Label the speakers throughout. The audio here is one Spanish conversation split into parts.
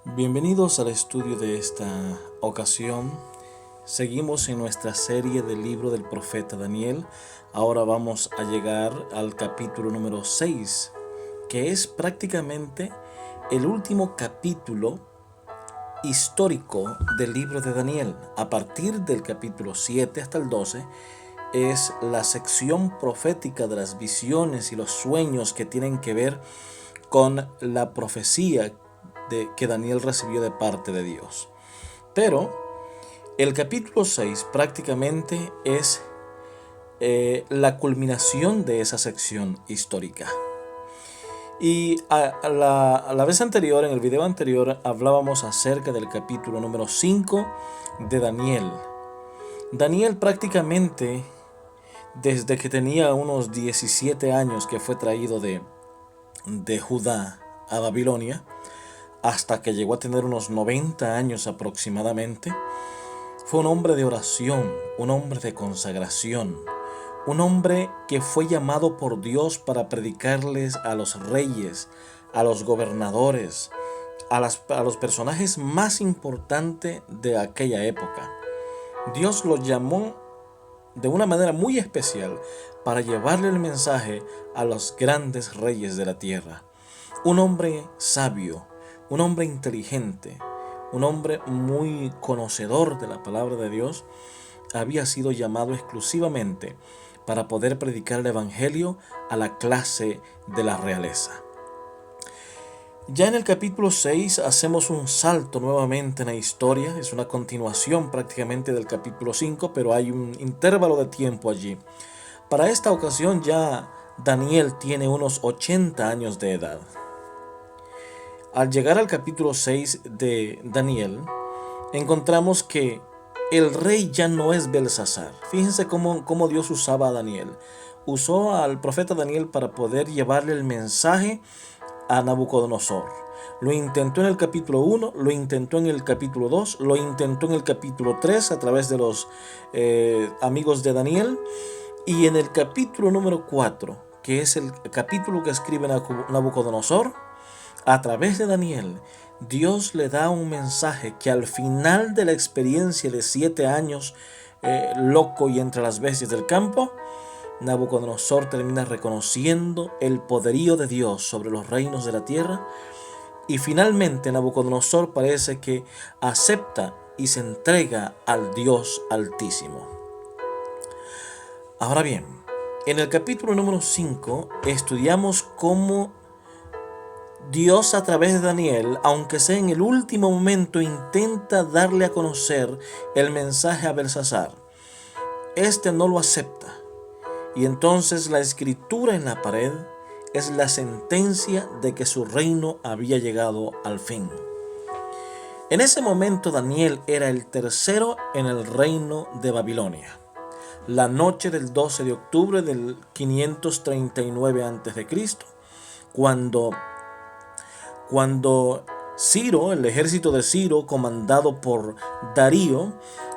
Speaker 1: Bienvenidos al estudio de esta ocasión. Seguimos en nuestra serie del libro del profeta Daniel. Ahora vamos a llegar al capítulo número 6, que es prácticamente el último capítulo histórico del libro de Daniel. A partir del capítulo 7 hasta el 12 es la sección profética de las visiones y los sueños que tienen que ver con la profecía que Daniel recibió de parte de Dios. Pero el capítulo 6 prácticamente es la culminación de esa sección histórica. Y a la vez anterior, en el video anterior, hablábamos acerca del capítulo número 5 de Daniel. Daniel prácticamente, desde que tenía unos 17 años que fue traído de Judá a Babilonia, hasta que llegó a tener unos 90 años aproximadamente, fue un hombre de oración, un hombre de consagración, un hombre que fue llamado por Dios para predicarles a los reyes, a los gobernadores, a los personajes más importantes de aquella época. Dios lo llamó de una manera muy especial para llevarle el mensaje a los grandes reyes de la tierra. Un hombre sabio, un hombre inteligente, un hombre muy conocedor de la palabra de Dios, había sido llamado exclusivamente para poder predicar el evangelio a la clase de la realeza. Ya en el capítulo 6 hacemos un salto nuevamente en la historia, es una continuación prácticamente del capítulo 5, pero hay un intervalo de tiempo allí. Para esta ocasión ya Daniel tiene unos 80 años de edad. Al llegar al capítulo 6 de Daniel, encontramos que el rey ya no es Belsasar. Fíjense cómo Dios usaba a Daniel. Usó al profeta Daniel para poder llevarle el mensaje a Nabucodonosor. Lo intentó en el capítulo 1, lo intentó en el capítulo 2, lo intentó en el capítulo 3 a través de los amigos de Daniel. Y en el capítulo número 4, que es el capítulo que escribe Nabucodonosor, a través de Daniel, Dios le da un mensaje que al final de la experiencia de 7 años loco y entre las bestias del campo, Nabucodonosor termina reconociendo el poderío de Dios sobre los reinos de la tierra, y finalmente Nabucodonosor parece que acepta y se entrega al Dios Altísimo. Ahora bien, en el capítulo número 5 estudiamos cómo Dios a través de Daniel, aunque sea en el último momento, intenta darle a conocer el mensaje a Belsasar. Este no lo acepta. Y entonces la escritura en la pared es la sentencia de que su reino había llegado al fin. En ese momento Daniel era el tercero en el reino de Babilonia. La noche del 12 de octubre del 539 a.C., cuando Ciro, el ejército de Ciro, comandado por Darío,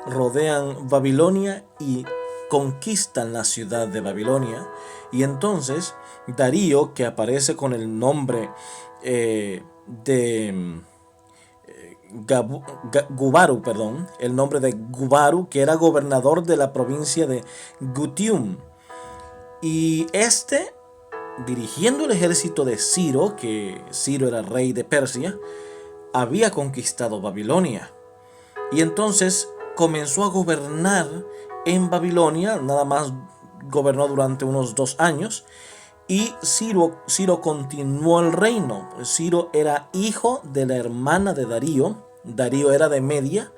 Speaker 1: rodean Babilonia y conquistan la ciudad de Babilonia. Y entonces Darío, que aparece con el nombre de Gubaru, el nombre de Gubaru, que era gobernador de la provincia de Gutium. Y dirigiendo el ejército de Ciro, que Ciro era rey de Persia, había conquistado Babilonia. Y entonces comenzó a gobernar en Babilonia, nada más gobernó durante unos 2 años, y Ciro continuó el reino. Ciro era hijo de la hermana de Darío. Darío era de Media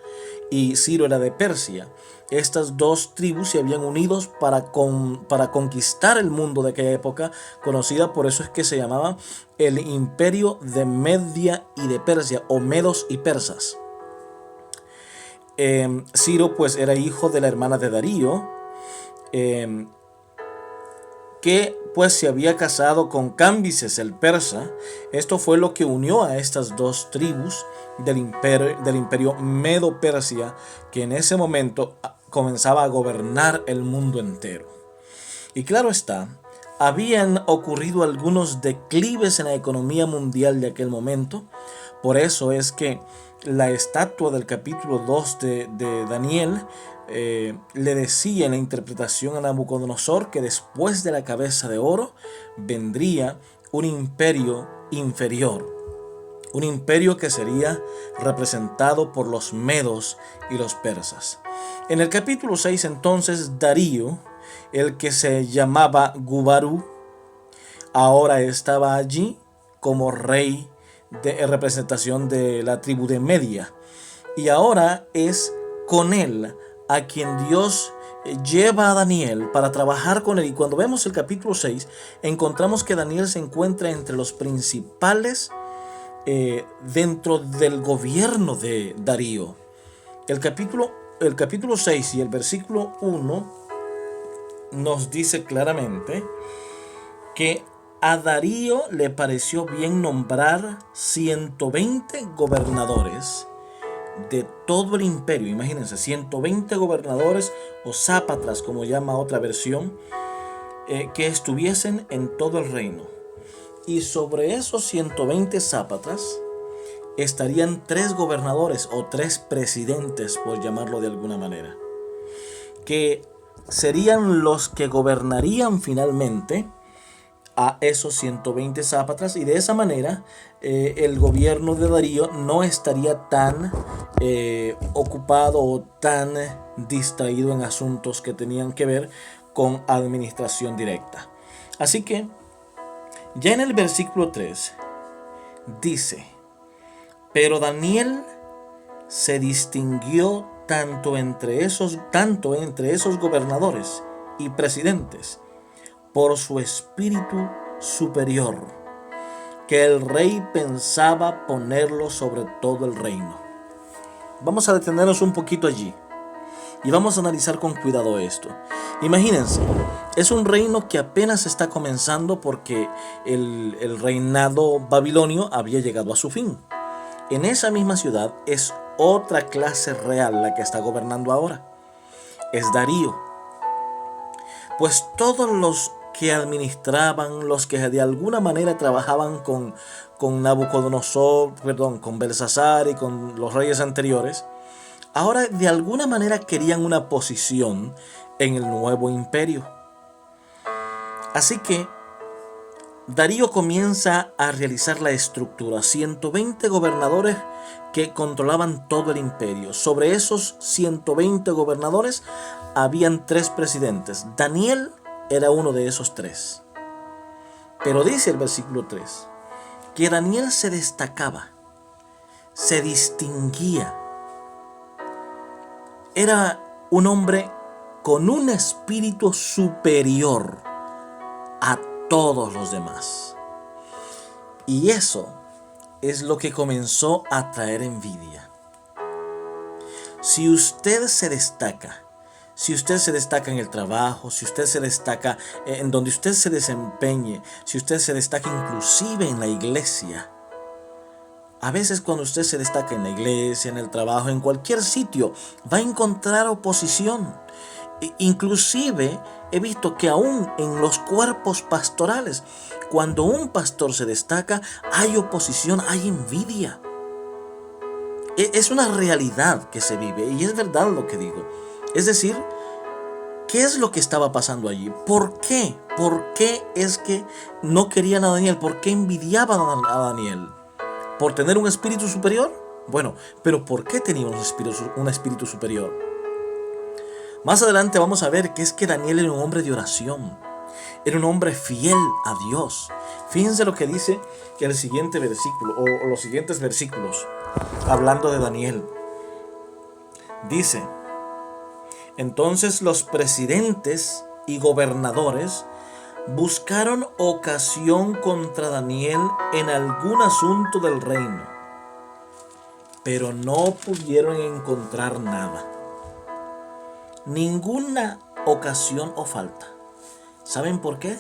Speaker 1: y Ciro era de Persia. Estas dos tribus se habían unido para conquistar el mundo de aquella época, conocida, por eso es que se llamaba el Imperio de Media y de Persia, o Medos y Persas. Ciro pues era hijo de la hermana de Darío, que pues se había casado con Cambises el persa. Esto fue lo que unió a estas dos tribus del imperio Medo-Persia, que en ese momento comenzaba a gobernar el mundo entero. Y claro está, habían ocurrido algunos declives en la economía mundial de aquel momento, Por eso es que la estatua del capítulo 2 de Daniel le decía en la interpretación a Nabucodonosor que después de la cabeza de oro vendría un imperio inferior, un imperio que sería representado por los medos y los persas. En el capítulo 6 entonces Darío, el que se llamaba Gubarú, ahora estaba allí como rey de representación de la tribu de Media. Y ahora es con él a quien Dios lleva a Daniel para trabajar con él. Y cuando vemos el capítulo 6, encontramos que Daniel se encuentra entre los principales dentro del gobierno de Darío. El capítulo 6 y el versículo 1 nos dice claramente que a Darío le pareció bien nombrar 120 gobernadores de todo el imperio. Imagínense, 120 gobernadores o sápatras, como llama otra versión, que estuviesen en todo el reino. Y sobre esos 120 sápatras estarían 3 gobernadores o 3 presidentes, por llamarlo de alguna manera, que serían los que gobernarían finalmente a esos 120 sápatras, y de esa manera el gobierno de Darío no estaría tan ocupado o tan distraído en asuntos que tenían que ver con administración directa. Así que ya en el versículo 3 dice: pero Daniel se distinguió tanto entre esos gobernadores y presidentes por su espíritu superior, que el rey pensaba ponerlo sobre todo el reino. Vamos a detenernos un poquito allí y vamos a analizar con cuidado esto. Imagínense, es un reino que apenas está comenzando porque el reinado babilonio había llegado a su fin. En esa misma ciudad es otra clase real la que está gobernando ahora. Es Darío. Pues todos los que administraban, los que de alguna manera trabajaban con Nabucodonosor, con Belsasar y con los reyes anteriores, ahora de alguna manera querían una posición en el nuevo imperio. Así que Darío comienza a realizar la estructura. 120 gobernadores que controlaban todo el imperio. Sobre esos 120 gobernadores habían 3 presidentes. Daniel era uno de esos 3. Pero dice el versículo 3 que Daniel se destacaba, se distinguía. Era un hombre con un espíritu superior a todos los demás. Y eso es lo que comenzó a traer envidia. Si usted se destaca, si usted se destaca en el trabajo, si usted se destaca en donde usted se desempeñe, si usted se destaca inclusive en la iglesia, a veces cuando usted se destaca en la iglesia, en el trabajo, en cualquier sitio, va a encontrar oposición. Inclusive he visto que aún en los cuerpos pastorales, cuando un pastor se destaca, hay oposición, hay envidia. Es una realidad que se vive y es verdad lo que digo. Es decir, ¿qué es lo que estaba pasando allí? ¿Por qué? ¿Por qué es que no querían a Daniel? ¿Por qué envidiaban a Daniel? ¿Por tener un espíritu superior? Bueno, pero ¿por qué tenía un espíritu superior? Más adelante vamos a ver que es que Daniel era un hombre de oración. Era un hombre fiel a Dios. Fíjense lo que dice el siguiente versículo, o los siguientes versículos, hablando de Daniel. Dice: entonces los presidentes y gobernadores buscaron ocasión contra Daniel en algún asunto del reino, pero no pudieron encontrar nada. Ninguna ocasión o falta. ¿Saben por qué?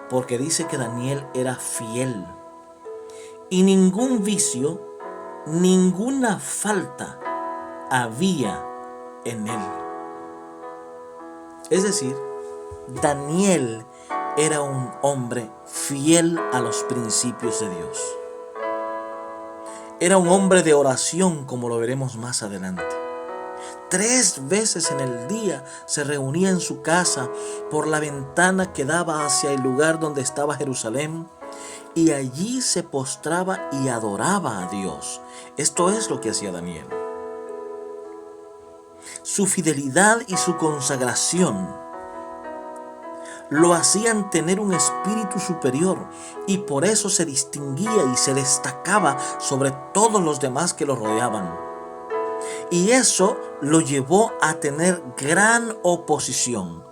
Speaker 1: Porque dice que Daniel era fiel. Y ningún vicio, ninguna falta había en él. Es decir, Daniel era un hombre fiel a los principios de Dios. era un hombre de oración, como lo veremos más adelante. 3 veces en el día se reunía en su casa por la ventana que daba hacia el lugar donde estaba Jerusalén, y allí se postraba y adoraba a Dios. Esto es lo que hacía Daniel. Su fidelidad y su consagración lo hacían tener un espíritu superior, y por eso se distinguía y se destacaba sobre todos los demás que lo rodeaban. Y eso lo llevó a tener gran oposición,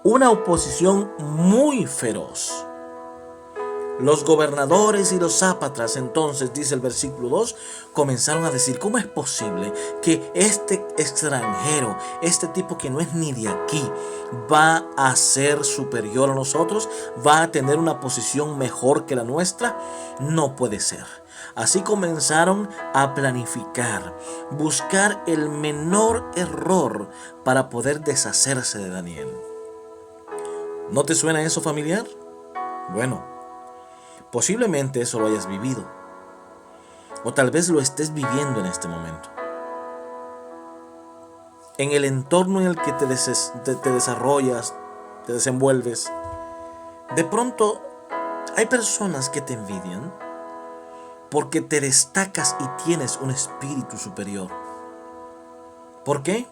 Speaker 1: una oposición muy feroz. Los gobernadores y los sátrapas, entonces, dice el versículo 2, comenzaron a decir: ¿cómo es posible que este extranjero, este tipo que no es ni de aquí, va a ser superior a nosotros? ¿Va a tener una posición mejor que la nuestra? No puede ser. Así comenzaron a planificar, buscar el menor error para poder deshacerse de Daniel. ¿No te suena eso familiar? Bueno, posiblemente eso lo hayas vivido, o tal vez lo estés viviendo en este momento. En el entorno en el que te desarrollas, te desenvuelves, de pronto hay personas que te envidian porque te destacas y tienes un espíritu superior. ¿Por qué?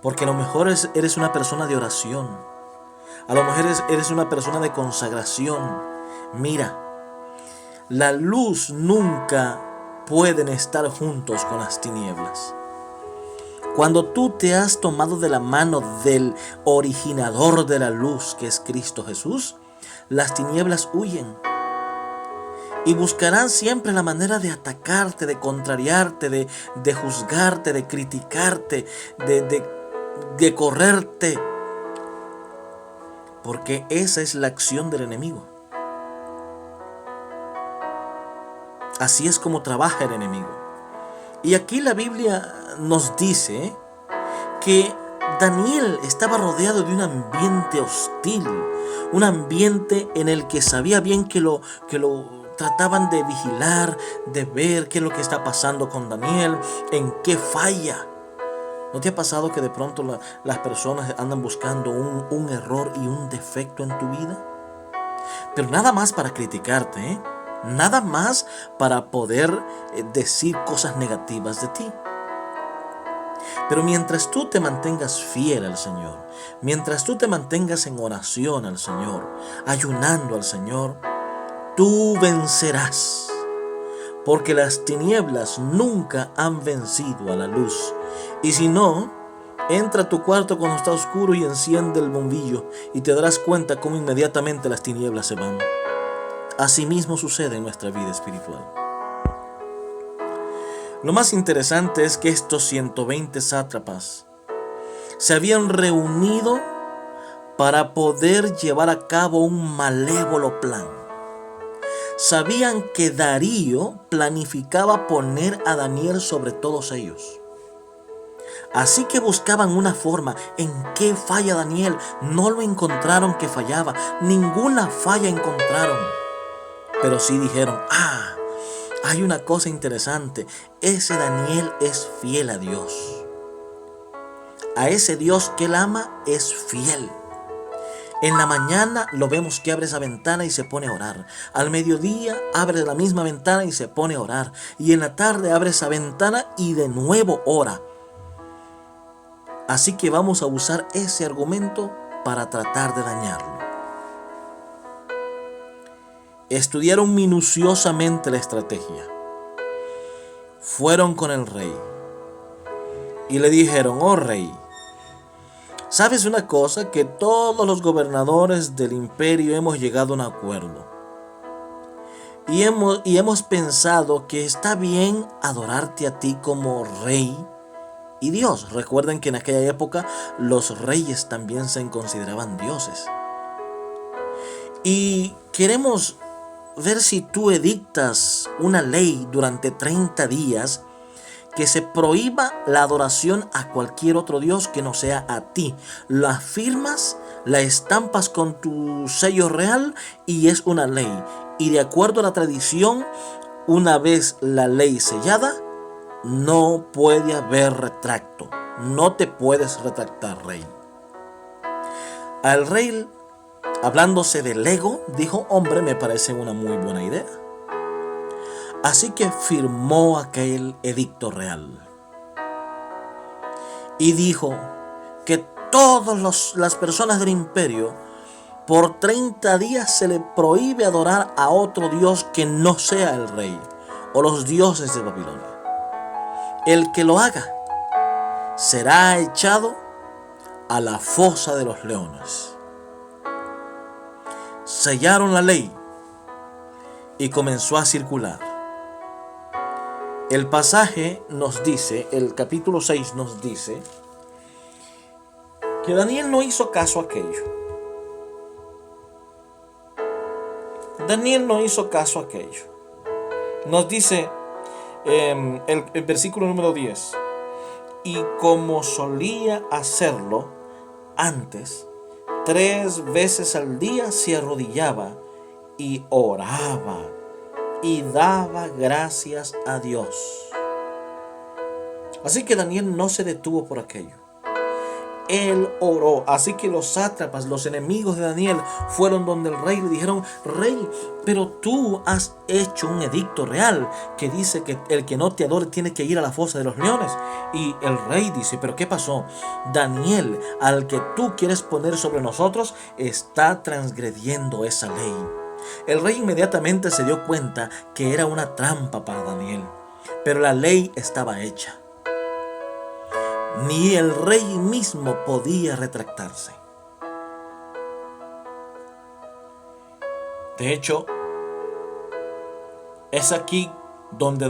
Speaker 1: Porque a lo mejor eres una persona de oración, a lo mejor eres una persona de consagración. Mira, la luz nunca pueden estar juntos con las tinieblas. Cuando tú te has tomado de la mano del originador de la luz, que es Cristo Jesús, las tinieblas huyen y buscarán siempre la manera de atacarte, de contrariarte, de juzgarte, de criticarte, de correrte, porque esa es la acción del enemigo. Así es como trabaja el enemigo. Y aquí la Biblia nos dice que Daniel estaba rodeado de un ambiente hostil, un ambiente en el que sabía bien que lo trataban de vigilar, de ver qué es lo que está pasando con Daniel, en qué falla. ¿No te ha pasado que de pronto las personas andan buscando un error y un defecto en tu vida? Pero nada más para criticarte, ¿eh? Nada más para poder decir cosas negativas de ti. Pero mientras tú te mantengas fiel al Señor, mientras tú te mantengas en oración al Señor, ayunando al Señor, tú vencerás. Porque las tinieblas nunca han vencido a la luz. Y si no, entra a tu cuarto cuando está oscuro y enciende el bombillo, y te darás cuenta cómo inmediatamente las tinieblas se van. Asimismo sucede en nuestra vida espiritual. Lo más interesante es que estos 120 sátrapas se habían reunido para poder llevar a cabo un malévolo plan. Sabían que Darío planificaba poner a Daniel sobre todos ellos. Así que buscaban una forma. ¿En qué falla Daniel? No lo encontraron que fallaba. Ninguna falla encontraron. Pero sí dijeron: hay una cosa interesante. Ese Daniel es fiel a Dios. A ese Dios que él ama es fiel. En la mañana lo vemos que abre esa ventana y se pone a orar. Al mediodía abre la misma ventana y se pone a orar. Y en la tarde abre esa ventana y de nuevo ora. Así que vamos a usar ese argumento para tratar de dañarlo. Estudiaron minuciosamente la estrategia. Fueron con el rey y le dijeron: oh rey, ¿sabes una cosa? Que todos los gobernadores del imperio hemos llegado a un acuerdo. Y hemos pensado que está bien adorarte a ti como rey y Dios. Recuerden que en aquella época los reyes también se consideraban dioses. Y queremos ver si tú edictas una ley durante 30 días que se prohíba la adoración a cualquier otro Dios que no sea a ti. La firmas, la estampas con tu sello real y es una ley. Y de acuerdo a la tradición, Una vez la ley sellada, no puede haber retracto. No te puedes retractar, rey. Al rey, hablándose del ego, dijo: hombre, me parece una muy buena idea. Así que firmó aquel edicto real y dijo que todas las personas del imperio, por 30 días se le prohíbe adorar a otro dios que no sea el rey o los dioses de Babilonia. El que lo haga será echado a la fosa de los leones. Sellaron la ley y comenzó a circular. El pasaje nos dice, el capítulo 6 nos dice, que Daniel no hizo caso a aquello. Daniel no hizo caso a aquello. Nos dice el versículo número 10. Y como solía hacerlo antes, 3 veces al día se arrodillaba y oraba y daba gracias a Dios. Así que Daniel no se detuvo por aquello. Él oró. Así que los sátrapas, los enemigos de Daniel, fueron donde el rey y le dijeron: rey, pero tú has hecho un edicto real que dice que el que no te adore tiene que ir a la fosa de los leones. Y el rey dice: pero ¿qué pasó? Daniel, al que tú quieres poner sobre nosotros, está transgrediendo esa ley. El rey inmediatamente se dio cuenta que era una trampa para Daniel, pero la ley estaba hecha. Ni el rey mismo podía retractarse. De hecho, es aquí donde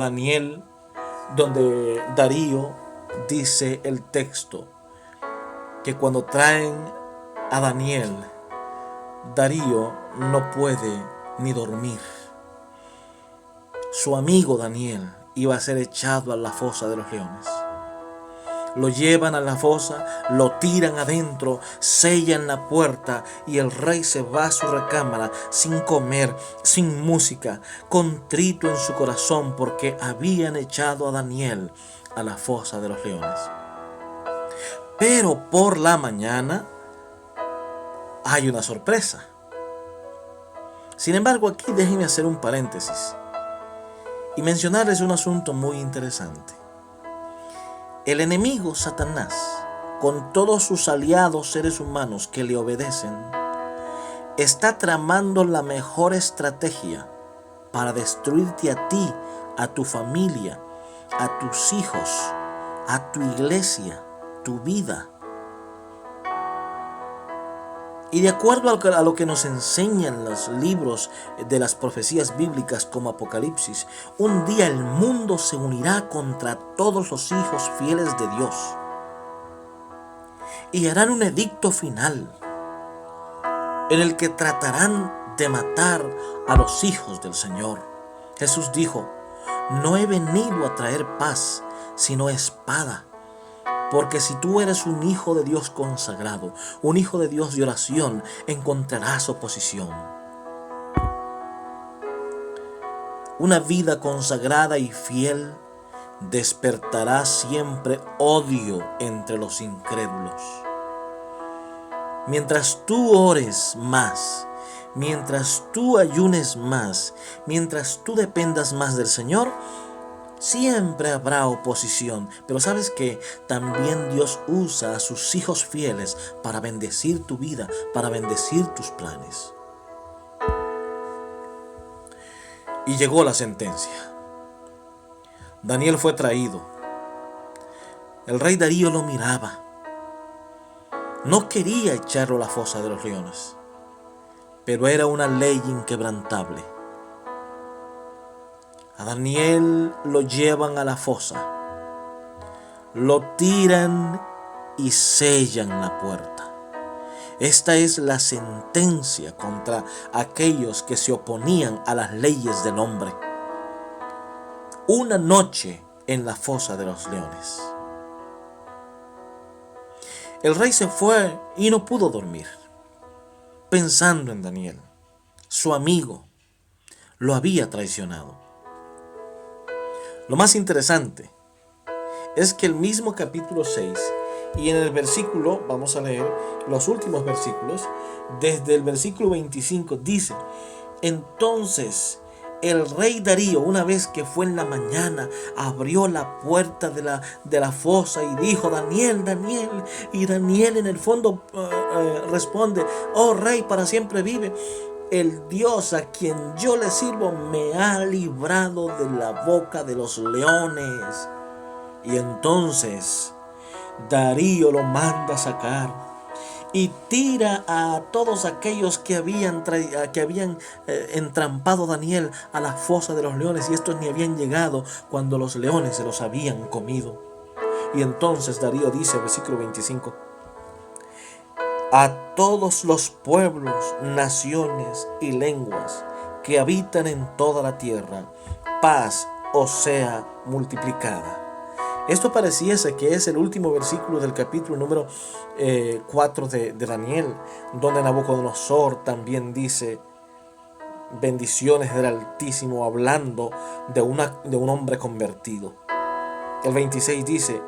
Speaker 1: Darío dice el texto, que cuando traen a Daniel, Darío no puede ni dormir. Su amigo Daniel iba a ser echado a la fosa de los leones. Lo llevan a la fosa, lo tiran adentro, sellan la puerta y el rey se va a su recámara sin comer, sin música, contrito en su corazón porque habían echado a Daniel a la fosa de los leones. Pero por la mañana hay una sorpresa. Sin embargo, aquí déjenme hacer un paréntesis y mencionarles un asunto muy interesante. El enemigo Satanás, con todos sus aliados seres humanos que le obedecen, está tramando la mejor estrategia para destruirte a ti, a tu familia, a tus hijos, a tu iglesia, tu vida. Y de acuerdo a lo que nos enseñan los libros de las profecías bíblicas como Apocalipsis, un día el mundo se unirá contra todos los hijos fieles de Dios y harán un edicto final en el que tratarán de matar a los hijos del Señor. Jesús dijo: no he venido a traer paz, sino espada. Porque si tú eres un hijo de Dios consagrado, un hijo de Dios de oración, encontrarás oposición. Una vida consagrada y fiel despertará siempre odio entre los incrédulos. Mientras tú ores más, mientras tú ayunes más, mientras tú dependas más del Señor, siempre habrá oposición, pero ¿sabes qué? También Dios usa a sus hijos fieles para bendecir tu vida, para bendecir tus planes. Y llegó la sentencia. Daniel fue traído. El rey Darío lo miraba. No quería echarlo a la fosa de los leones, pero era una ley inquebrantable. A Daniel lo llevan a la fosa, lo tiran y sellan la puerta. Esta es la sentencia contra aquellos que se oponían a las leyes del hombre. Una noche en la fosa de los leones. El rey se fue y no pudo dormir, pensando en Daniel. Su amigo lo había traicionado. Lo más interesante es que el mismo capítulo 6 y en el versículo, vamos a leer los últimos versículos, desde el versículo 25 dice: entonces el rey Darío, una vez que fue en la mañana, abrió la puerta de la fosa y dijo: Daniel, Daniel. Y Daniel en el fondo responde: oh rey, para siempre vive. El Dios a quien yo le sirvo me ha librado de la boca de los leones. Y entonces Darío lo manda a sacar y tira a todos aquellos que habían entrampado a Daniel a la fosa de los leones, y estos ni habían llegado cuando los leones se los habían comido. Y entonces Darío dice, versículo 25: a todos los pueblos, naciones y lenguas que habitan en toda la tierra, paz os sea multiplicada. Esto pareciese que es el último versículo del capítulo número 4 de Daniel, donde Nabucodonosor también dice bendiciones del Altísimo, hablando de un hombre convertido. El 26 dice: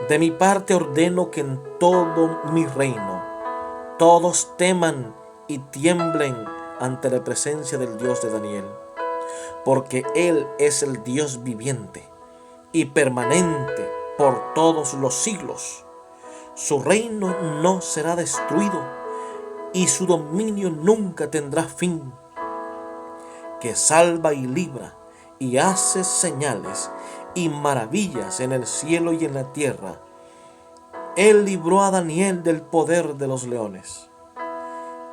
Speaker 1: de mi parte ordeno que en todo mi reino todos teman y tiemblen ante la presencia del Dios de Daniel, porque Él es el Dios viviente y permanente por todos los siglos. Su reino no será destruido y su dominio nunca tendrá fin. Que salva y libra y hace señales y maravillas en el cielo y en la tierra. Él libró a Daniel del poder de los leones.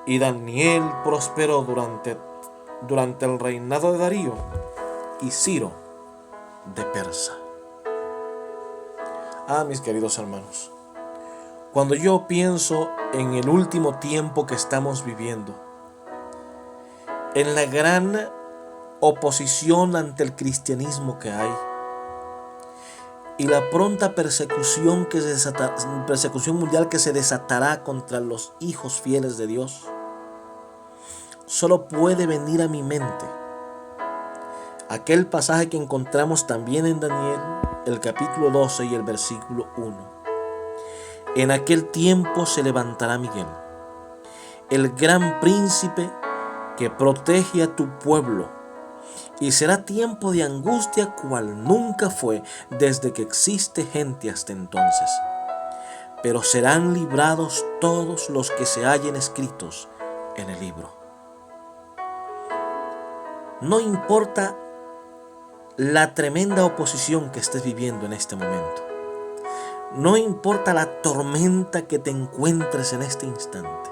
Speaker 1: Y Daniel prosperó durante el reinado de Darío y Ciro de Persa. Mis queridos hermanos, cuando yo pienso en el último tiempo que estamos viviendo, en la gran oposición ante el cristianismo que hay, y la pronta persecución mundial que se desatará contra los hijos fieles de Dios, solo puede venir a mi mente aquel pasaje que encontramos también en Daniel, el capítulo 12 y el versículo 1. En aquel tiempo se levantará Miguel, el gran príncipe que protege a tu pueblo, y será tiempo de angustia cual nunca fue desde que existe gente hasta entonces. Pero serán librados todos los que se hallen escritos en el libro. No importa la tremenda oposición que estés viviendo en este momento. No importa la tormenta que te encuentres en este instante.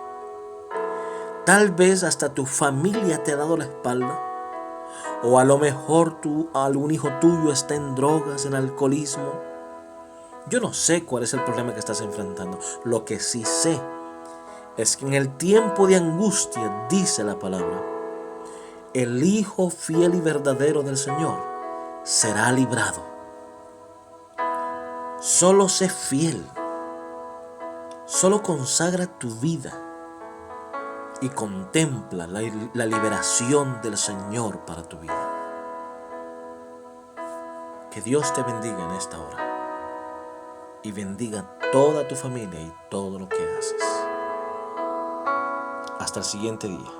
Speaker 1: Tal vez hasta tu familia te ha dado la espalda. O a lo mejor algún hijo tuyo está en drogas, en alcoholismo. Yo no sé cuál es el problema que estás enfrentando. Lo que sí sé es que en el tiempo de angustia, dice la palabra, el Hijo fiel y verdadero del Señor será librado. Solo sé fiel. Solo consagra tu vida y contempla la liberación del Señor para tu vida. Que Dios te bendiga en esta hora y bendiga toda tu familia y todo lo que haces. Hasta el siguiente día.